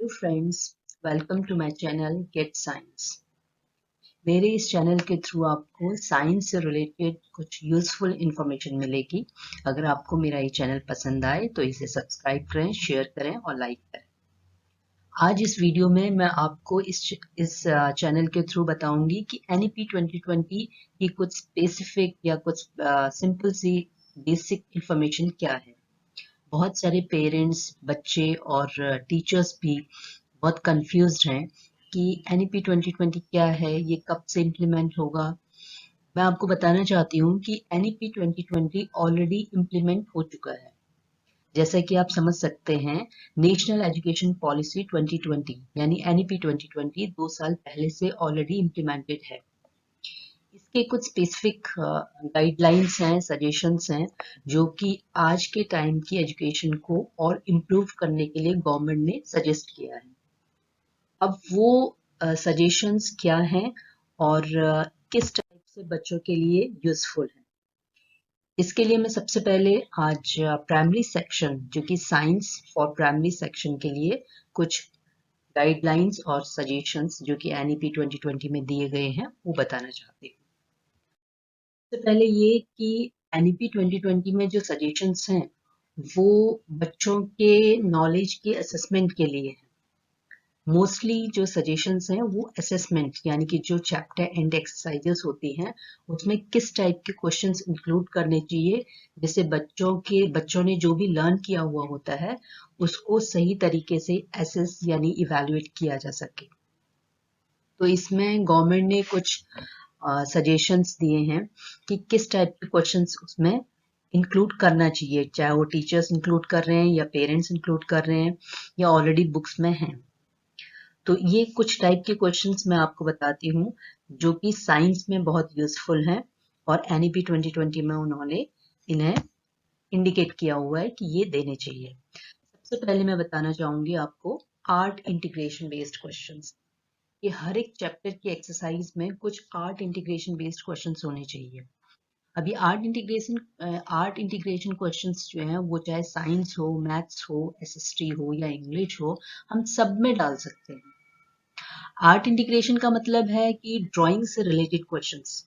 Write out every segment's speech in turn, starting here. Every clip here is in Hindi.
Hello friends, welcome to my channel get science. मेरे इस चैनल के थ्रू आपको साइंस से रिलेटेड कुछ यूजफुल इंफॉर्मेशन मिलेगी। अगर आपको मेरा ये चैनल पसंद आए तो इसे सब्सक्राइब करें, शेयर करें और लाइक करें। आज इस वीडियो में मैं आपको इस चैनल के थ्रू बताऊंगी कि NEP 2020 की कुछ स्पेसिफिक या कुछ सिंपल सी बेसिक इंफॉर्मेशन क्या है। बहुत सारे पेरेंट्स, बच्चे और टीचर्स भी बहुत कंफ्यूज्ड हैं कि NEP 2020 क्या है, ये कब से इम्प्लीमेंट होगा। मैं आपको बताना चाहती हूँ कि NEP 2020 ऑलरेडी इम्प्लीमेंट हो चुका है। जैसा कि आप समझ सकते हैं, नेशनल एजुकेशन पॉलिसी 2020 यानी NEP 2020 2 साल पहले से ऑलरेडी इम्प्लीमेंटेड है। इसके कुछ स्पेसिफिक गाइडलाइंस हैं, सजेशंस हैं, जो कि आज के टाइम की एजुकेशन को और इम्प्रूव करने के लिए गवर्नमेंट ने सजेस्ट किया है। अब वो सजेशंस क्या हैं और किस टाइप से बच्चों के लिए यूजफुल है, इसके लिए मैं सबसे पहले आज प्राइमरी सेक्शन, जो कि साइंस फॉर प्राइमरी सेक्शन के लिए कुछ गाइडलाइंस और सजेशंस जो कि NEP 2020 में दिए गए हैं वो बताना चाहती हूँ। सबसे पहले ये कि NEP 2020 में जो सजेशंस हैं वो बच्चों के नॉलेज के असेसमेंट के लिए है। मोस्टली जो सजेशंस हैं वो असेसमेंट यानी कि जो चैप्टर एंड एक्सरसाइजेस होती हैं उसमें किस टाइप के क्वेश्चंस इंक्लूड करने चाहिए, जिससे बच्चों ने जो भी लर्न किया हुआ होता है उसको सही तरीके से एसेस यानी इवैल्यूएट किया जा सके। तो इसमें गवर्नमेंट ने कुछ सजेशंस दिए हैं कि किस टाइप के क्वेश्चंस उसमें इंक्लूड करना चाहिए, चाहे वो टीचर्स इंक्लूड कर रहे हैं या पेरेंट्स इंक्लूड कर रहे हैं या ऑलरेडी बुक्स में हैं। तो ये कुछ टाइप के क्वेश्चंस मैं आपको बताती हूँ जो कि साइंस में बहुत यूजफुल हैं और NEP 2020 में उन्होंने इन्हें इंडिकेट किया हुआ है कि ये देने चाहिए। सबसे पहले मैं बताना चाहूंगी आपको आर्ट इंटीग्रेशन बेस्ड क्वेश्चंस। ये हर एक चैप्टर की एक्सरसाइज में कुछ आर्ट इंटीग्रेशन बेस्ड क्वेश्चंस होने चाहिए। अभी आर्ट इंटीग्रेशन क्वेश्चंस जो हैं वो चाहे साइंस हो, मैथ्स हो, SST हो या इंग्लिश हो, हम सब में डाल सकते हैं। आर्ट इंटीग्रेशन का मतलब है कि ड्राइंग से रिलेटेड क्वेश्चंस।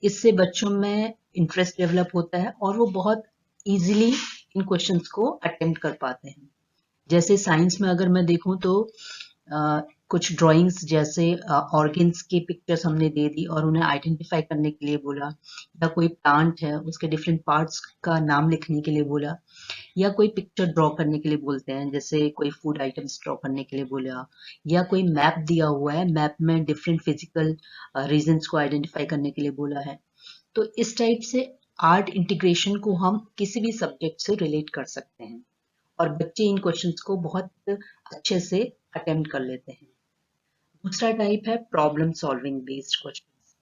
इससे बच्चों में इंटरेस्ट डेवलप होता है और वो बहुत इजीली इन क्वेश्चंस को अटेम्प्ट कर पाते हैं। जैसे साइंस में अगर मैं देखूं तो कुछ ड्राइंग्स जैसे ऑर्गन्स की पिक्चर्स हमने दे दी और उन्हें आइडेंटिफाई करने के लिए बोला, या कोई प्लांट है उसके डिफरेंट पार्ट्स का नाम लिखने के लिए बोला, या कोई पिक्चर ड्रॉ करने के लिए बोलते हैं, जैसे कोई फूड आइटम्स ड्रॉ करने के लिए बोला, या कोई मैप दिया हुआ है, मैप में डिफरेंट फिजिकल रीजन्स को आइडेंटिफाई करने के लिए बोला है। तो इस टाइप से आर्ट इंटीग्रेशन को हम किसी भी सब्जेक्ट से रिलेट कर सकते हैं और बच्चे इन क्वेश्चंस को बहुत अच्छे से अटेम्प्ट कर लेते हैं। दूसरा टाइप है problem solving based questions.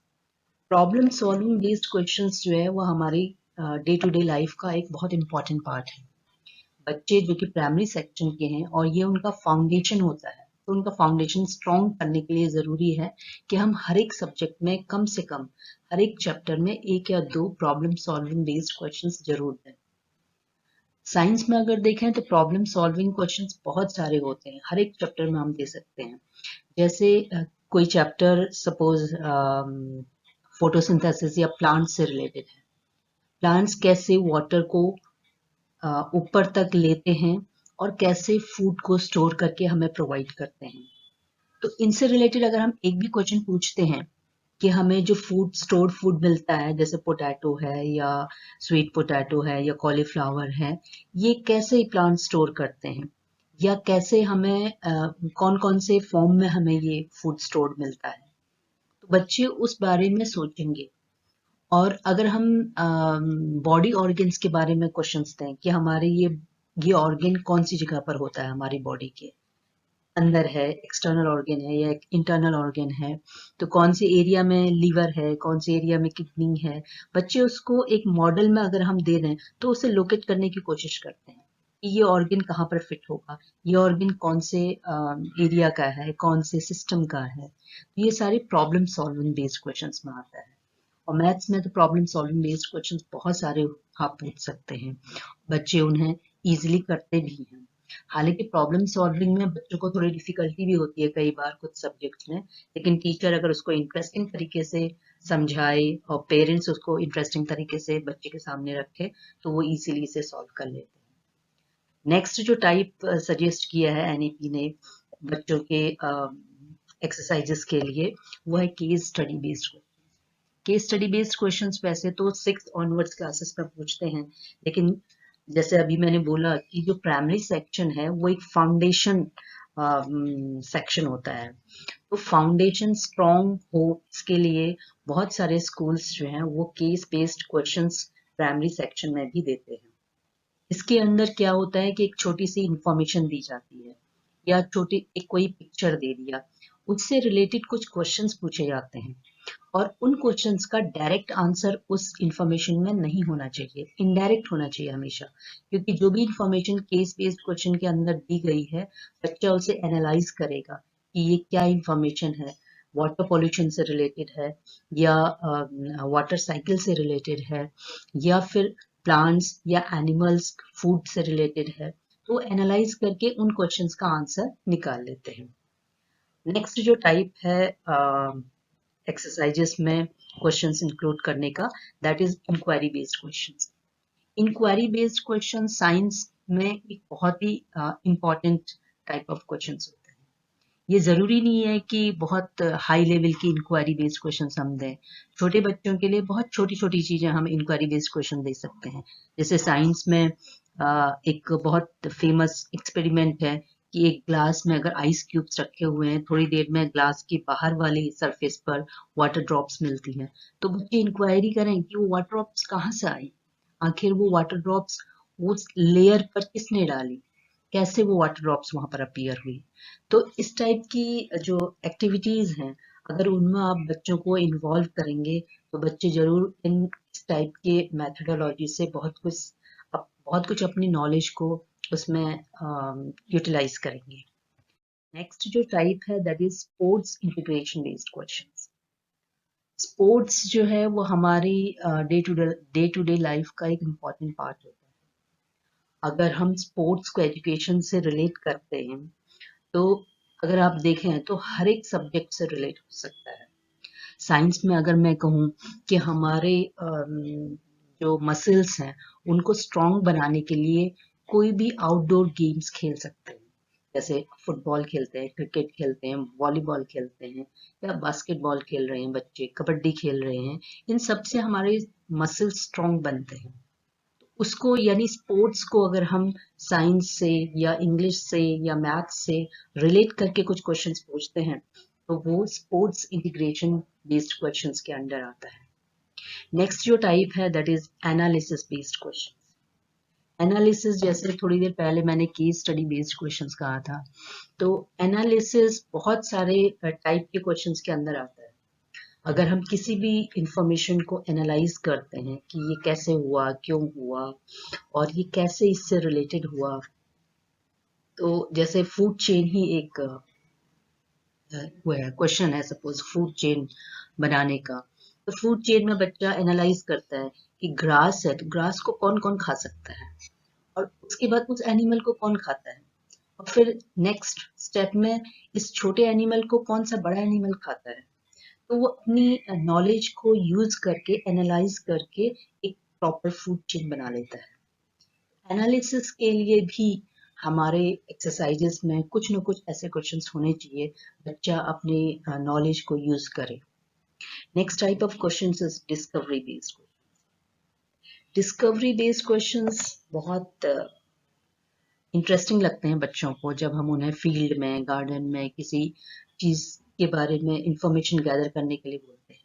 Problem solving based questions जो है वो हमारी डे टू डे लाइफ का एक बहुत इंपॉर्टेंट पार्ट है। बच्चे जो कि प्राइमरी सेक्शन के हैं और ये उनका फाउंडेशन होता है, तो उनका फाउंडेशन स्ट्रॉन्ग करने के लिए ज़रूरी है कि हम हर एक सब्जेक्ट में कम से कम हर एक चैप्टर में 1 या 2 प्रॉब्लम सॉल्विंग बेस्ड क्वेश्चंस जरूर दें। साइंस में अगर देखें तो प्रॉब्लम सॉल्विंग क्वेश्चंस बहुत सारे होते हैं, हर एक चैप्टर में हम दे सकते हैं। जैसे कोई चैप्टर सपोज फोटोसिंथेसिस या प्लांट्स से रिलेटेड है। प्लांट्स कैसे वाटर को ऊपर तक लेते हैं और कैसे फूड को स्टोर करके हमें प्रोवाइड करते हैं। तो इनसे रिलेटेड अगर हम एक भी क्वेश्चन पूछते हैं कि हमें जो स्टोर्ड फूड मिलता है, जैसे पोटैटो है या स्वीट पोटैटो है या कॉलीफ्लावर है, ये कैसे प्लांट स्टोर करते हैं, या कैसे हमें कौन कौन से फॉर्म में हमें ये फूड स्टोर्ड मिलता है, तो बच्चे उस बारे में सोचेंगे। और अगर हम बॉडी ऑर्गन्स के बारे में क्वेश्चंस दें कि हमारे ये ऑर्गन कौन सी जगह पर होता है, हमारी बॉडी के अंदर है, एक्सटर्नल ऑर्गन है या इंटरनल ऑर्गन है, तो कौन से एरिया में लीवर है, कौन से एरिया में किडनी है, बच्चे उसको एक मॉडल में अगर हम दे दें तो उसे लोकेट करने की कोशिश करते हैं कि ये ऑर्गन कहाँ पर फिट होगा, ये ऑर्गन कौन से एरिया का है, कौन से सिस्टम का है। तो ये सारी प्रॉब्लम सॉल्विंग बेस्ड क्वेश्चंस में आता है। और मैथ्स में तो प्रॉब्लम सॉल्विंग बेस्ड क्वेश्चंस बहुत सारे आप पूछ सकते हैं, बच्चे उन्हें इजीली करते भी हैं। हालांकि प्रॉब्लम सॉल्विंग में बच्चों को थोड़ी डिफिकल्टी भी होती है कई बार कुछ सब्जेक्ट्स में, लेकिन टीचर अगर उसको इंटरेस्टिंग तरीके से समझाए और पेरेंट्स उसको इंटरेस्टिंग तरीके से बच्चे के सामने रखे तो वो इजीली इसे सॉल्व कर लेते हैं। नेक्स्ट जो टाइप सजेस्ट किया है एनईपी ने बच्चों के एक्सरसाइजेस के लिए वो है case study based. Case study based questions वैसे तो 6 ऑनवर्ड्स क्लासेस में पूछते हैं, लेकिन जैसे अभी मैंने बोला कि जो प्राइमरी सेक्शन है वो एक फाउंडेशन सेक्शन होता है, तो फाउंडेशन स्ट्रॉन्ग हो इसके लिए बहुत सारे स्कूल्स जो हैं वो case based questions primary section में भी देते हैं। इसके अंदर क्या होता है कि एक छोटी सी इंफॉर्मेशन दी जाती है या छोटी एक कोई पिक्चर दे दिया, उससे रिलेटेड कुछ क्वेश्चंस पूछे जाते हैं और उन क्वेश्चंस का डायरेक्ट आंसर उस इंफॉर्मेशन में नहीं होना चाहिए, इनडायरेक्ट होना चाहिए हमेशा, क्योंकि जो भी इंफॉर्मेशन केस बेस्ड क्वेश्चन के अंदर दी गई है बच्चा उसे एनालाइज करेगा कि ये क्या इंफॉर्मेशन है, वाटर पॉल्यूशन से रिलेटेड है या वाटर साइकिल से रिलेटेड है या फिर प्लांट्स या एनिमल्स फूड से रिलेटेड है, तो एनालाइज करके उन क्वेश्चंस का आंसर निकाल लेते हैं। नेक्स्ट जो टाइप है एक्सरसाइजेस में क्वेश्चंस इंक्लूड करने का, that is inquiry based questions. Inquiry based question science में एक बहुत ही इंपॉर्टेंट टाइप ऑफ क्वेश्चंस होते हैं। ये जरूरी नहीं है कि बहुत हाई लेवल की इंक्वायरी बेस्ड क्वेश्चन हम दें, छोटे बच्चों के लिए बहुत छोटी छोटी चीजें हम इंक्वायरी बेस्ड क्वेश्चन दे सकते हैं। जैसे साइंस में एक बहुत फेमस एक्सपेरिमेंट है कि एक ग्लास में अगर आइस क्यूब्स रखे हुए हैं, थोड़ी देर में ग्लास के बाहर वाली सरफेस पर वाटर ड्रॉप्स मिलती हैं, तो बच्चे इंक्वायरी करें कि वो वाटर ड्रॉप्स कहाँ से आई, आखिर वो वाटर ड्रॉप्स उस लेयर पर किसने डाली, कैसे वो वाटर ड्रॉप्स वहां पर अपीयर हुई। तो इस टाइप की जो एक्टिविटीज हैं, अगर उनमें आप बच्चों को इन्वॉल्व करेंगे तो बच्चे जरूर इन इस टाइप के मैथडोलॉजी से बहुत कुछ अपनी नॉलेज को उसमें यूटिलाइज करेंगे। नेक्स्ट जो टाइप है that is sports integration based questions. Sports जो है वो हमारी डे टू डे लाइफ का एक इम्पॉर्टेंट पार्ट होता है। अगर हम स्पोर्ट्स को एजुकेशन से रिलेट करते हैं तो अगर आप देखें तो हर एक सब्जेक्ट से रिलेट हो सकता है। साइंस में अगर मैं कहूँ कि हमारे जो मसल्स हैं उनको स्ट्रॉन्ग बनाने के लिए कोई भी आउटडोर गेम्स खेल सकते हैं, जैसे फुटबॉल खेलते हैं, क्रिकेट खेलते हैं, वॉलीबॉल खेलते हैं या बास्केटबॉल खेल रहे हैं बच्चे, कबड्डी खेल रहे हैं, इन सब से हमारे मसल स्ट्रॉन्ग बनते हैं। उसको यानी स्पोर्ट्स को अगर हम साइंस से या इंग्लिश से या मैथ से रिलेट करके कुछ क्वेश्चंस पूछते हैं तो वो स्पोर्ट्स इंटीग्रेशन बेस्ड क्वेश्चंस के अंडर आता है। नेक्स्ट जो टाइप है that is analysis based question. Analysis जैसे थोड़ी देर पहले मैंने केस स्टडी बेस्ड क्वेश्चंस कहा था, तो एनालिसिस बहुत सारे टाइप के क्वेश्चंस के अंदर आता है। अगर हम किसी भी इंफॉर्मेशन को एनालाइज करते हैं कि ये कैसे हुआ, क्यों हुआ और ये कैसे इससे रिलेटेड हुआ, तो जैसे फूड चेन ही एक वो है क्वेश्चन है, सपोज फूड चेन बनाने का, तो फूड चेन में बच्चा एनालाइज करता है कि ग्रास है तो ग्रास को कौन कौन खा सकता है और उसके बाद उस एनिमल को कौन खाता है, और फिर नेक्स्ट स्टेप में इस छोटे एनिमल को कौन सा बड़ा एनिमल खाता है। तो वो अपनी नॉलेज को यूज करके एनालाइज करके एक प्रॉपर फूड चेन बना लेता है। एनालिसिस के लिए भी हमारे एक्सरसाइजेस में कुछ न कुछ ऐसे क्वेश्चंस होने चाहिए बच्चा अपनी नॉलेज को यूज करे। Next type of questions is discovery based. Discovery based questions बहुत इंटरेस्टिंग लगते हैं बच्चों को जब हम उन्हें फील्ड में, गार्डन में किसी चीज के बारे में इंफॉर्मेशन गैदर करने के लिए बोलते हैं।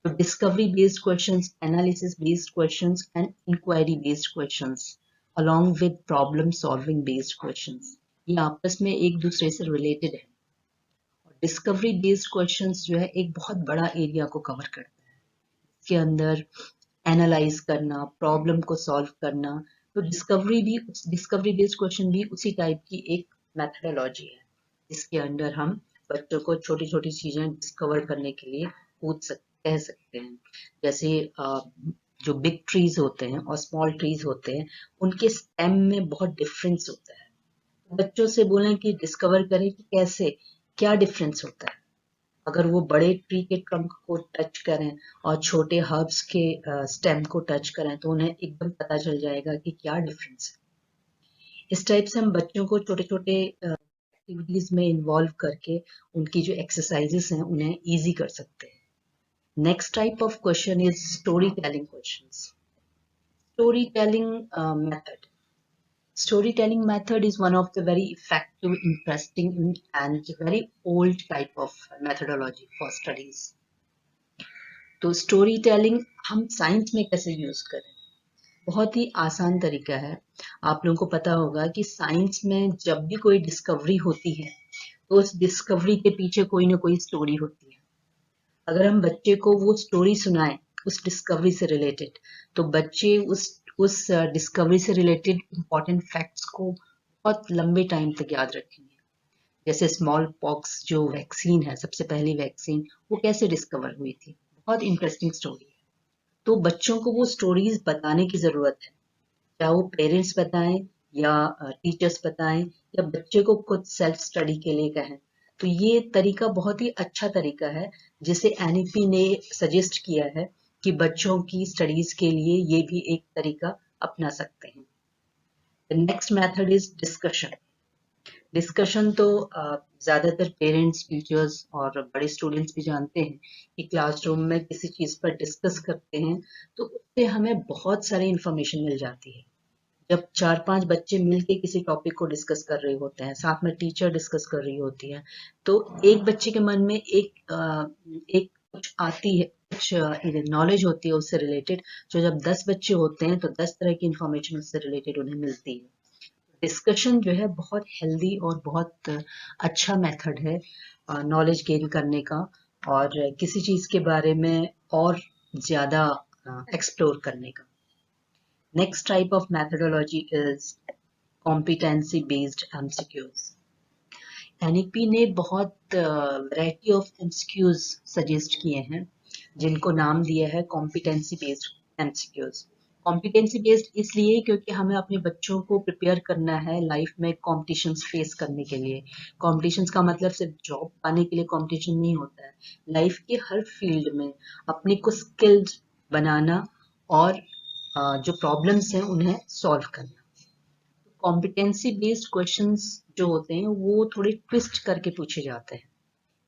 तो discovery based questions, analysis based questions and inquiry based questions along with problem solving based questions, ये आपस में एक दूसरे से रिलेटेड है। और डिस्कवरी बेस्ड क्वेश्चंस जो है एक बहुत बड़ा एरिया को कवर करता है, इसके अंदर एनालाइज करना, प्रॉब्लम को सॉल्व करना। तो डिस्कवरी बेस्ड क्वेश्चन भी उसी टाइप की एक मैथडोलॉजी है जिसके अंदर हम बच्चों को छोटी छोटी चीजें डिस्कवर करने के लिए कह सकते हैं। जैसे जो बिग ट्रीज होते हैं और स्मॉल ट्रीज होते हैं उनके स्टेम में बहुत डिफरेंस होता है, बच्चों से बोलें कि डिस्कवर करें कि कैसे, क्या डिफरेंस होता है। अगर वो बड़े ट्री के ट्रंक को टच करें और छोटे हर्ब्स के स्टेम को टच करें तो उन्हें एकदम पता चल जाएगा कि क्या डिफरेंस है। इस टाइप से हम बच्चों को छोटे छोटे एक्टिविटीज में इन्वॉल्व करके उनकी जो एक्सरसाइजेस हैं उन्हें इजी कर सकते हैं। Next type of question is story telling questions. Story telling method. Storytelling method is one of the very effective, interesting, and very old type of methodology for studies. तो स्टोरी टेलिंग हम साइंस में कैसे यूज करें? बहुत ही आसान तरीका है। आप लोगों को पता होगा कि साइंस में जब भी कोई डिस्कवरी होती है तो उस डिस्कवरी के पीछे कोई ना कोई स्टोरी होती है। अगर हम बच्चे को वो स्टोरी सुनाएं उस डिस्कवरी से रिलेटेड, तो बच्चे उस डिस्कवरी से रिलेटेड इंपॉर्टेंट फैक्ट्स को बहुत लंबे टाइम तक याद रखेंगे। जैसे स्मॉल पॉक्स जो वैक्सीन है, सबसे पहली वैक्सीन, वो कैसे डिस्कवर हुई थी, बहुत इंटरेस्टिंग स्टोरी है। तो बच्चों को वो स्टोरीज बताने की जरूरत है, चाहे वो पेरेंट्स बताएं या टीचर्स बताएं या बच्चे को खुद सेल्फ स्टडी के लिए कहें। तो ये तरीका बहुत ही अच्छा तरीका है जिसे एनईपी ने सजेस्ट किया है कि बच्चों की स्टडीज के लिए ये भी एक तरीका अपना सकते हैं। The next method is discussion. Discussion तो ज्यादातर पेरेंट्स, टीचर्स और बड़े स्टूडेंट्स भी जानते हैं कि क्लासरूम में किसी चीज पर डिस्कस करते हैं तो उससे हमें बहुत सारी इंफॉर्मेशन मिल जाती है। जब 4-5 बच्चे मिलके किसी टॉपिक को डिस्कस कर रहे होते हैं, साथ में टीचर डिस्कस कर रही होती है, तो एक बच्चे के मन में एक कुछ आती है, कुछ नॉलेज होती है उससे रिलेटेड। जो जब 10 बच्चे होते हैं तो 10 तरह की इंफॉर्मेशन उससे रिलेटेड उन्हें मिलती है। डिस्कशन जो है बहुत हेल्दी और बहुत अच्छा मेथड है नॉलेज गेन करने का और किसी चीज के बारे में और ज्यादा एक्सप्लोर करने का। Next type of methodology is competency based MCQs. NEP ने बहुत वैरायटी ऑफ एमसीक्यूज सजेस्ट किए हैं जिनको नाम दिया है competency based MCQs. Competency based इसलिए क्योंकि हमें अपने बच्चों को प्रिपेयर करना है लाइफ में कॉम्पिटिशन्स फेस करने के लिए। कॉम्पिटिशन्स का मतलब सिर्फ जॉब पाने के लिए कॉम्पिटिशन नहीं होता है, लाइफ के हर फील्ड में अपने को स्किल्ड बनाना और जो प्रॉब्लम्स हैं उन्हें सॉल्व करना। कॉम्पिटेंसी बेस्ड क्वेश्चंस जो होते हैं वो थोड़े ट्विस्ट करके पूछे जाते हैं,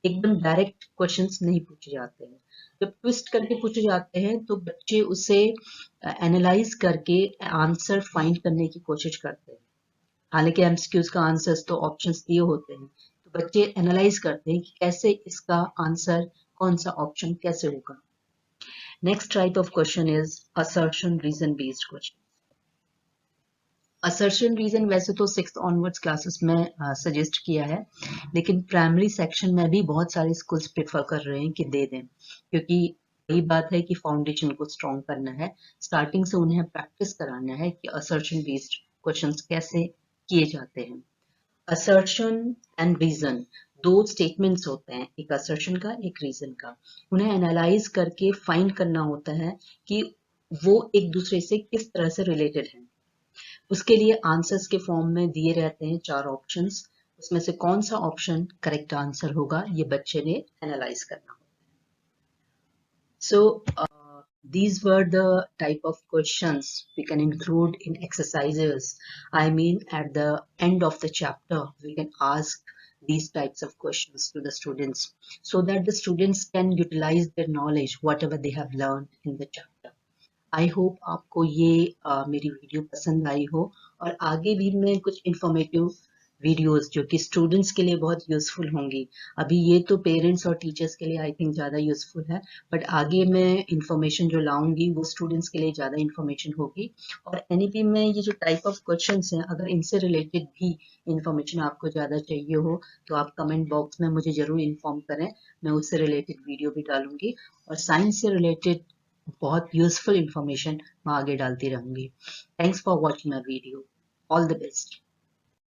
एकदम डायरेक्ट क्वेश्चंस नहीं पूछे जाते हैं। जब ट्विस्ट करके पूछे जाते हैं तो बच्चे उसे एनालाइज करके आंसर फाइंड करने की कोशिश करते हैं। हालांकि एमसीक्यूज का आंसर्स तो ऑप्शंस दिए होते हैं, तो बच्चे एनालाइज करते हैं कि कैसे इसका आंसर, कौन सा ऑप्शन कैसे होगा। Next type of question is assertion reason based question. Assertion reason वैसे तो 6th ऑनवर्ड्स क्लासेस में सजेस्ट किया है, लेकिन प्राइमरी सेक्शन में भी बहुत सारे स्कूल्स प्रेफर कर रहे हैं कि दे दें, क्योंकि यही बात है कि फाउंडेशन को स्ट्रॉन्ग करना है, स्टार्टिंग से उन्हें प्रैक्टिस कराना है कि असर्शन बेस्ड क्वेश्चंस कैसे किए जाते हैं। असर्शन एंड रीजन दो स्टेटमेंट्स होते हैं, एक असर्शन का एक रीजन का। उन्हें एनालाइज करके फाइंड करना होता है कि वो एक दूसरे से किस तरह से रिलेटेड है। उसके लिए आंसर्स के फॉर्म में दिए रहते हैं 4 ऑप्शंस, उसमें से कौन सा ऑप्शन करेक्ट आंसर होगा ये बच्चे ने एनालाइज करना होगा। So these were the type of questions we can include in exercises. I mean, at the end of the chapter, we can ask these types of questions to the students so that the students can utilize their knowledge, whatever they have learned in the chapter. I hope आपको ये मेरी वीडियो पसंद आई हो और आगे भी मैं कुछ इंफॉर्मेटिव वीडियोस जो कि स्टूडेंट्स के लिए बहुत यूजफुल होंगी। अभी ये तो पेरेंट्स और टीचर्स के लिए आई थिंक ज़्यादा यूजफुल है, बट आगे मैं इंफॉर्मेशन जो लाऊंगी वो स्टूडेंट्स के लिए ज़्यादा इंफॉर्मेशन होगी। और एनईपी में ये जो टाइप ऑफ क्वेश्चंस हैं, अगर इनसे रिलेटेड भी इंफॉर्मेशन आपको ज़्यादा चाहिए हो तो आप कमेंट बॉक्स में मुझे ज़रूर इन्फॉर्म करें, मैं उससे रिलेटेड वीडियो भी डालूंगी। और साइंस से रिलेटेड बहुत यूजफुल इंफॉर्मेशन मैं आगे डालती रहूंगी। Thanks for watching my video. All the best.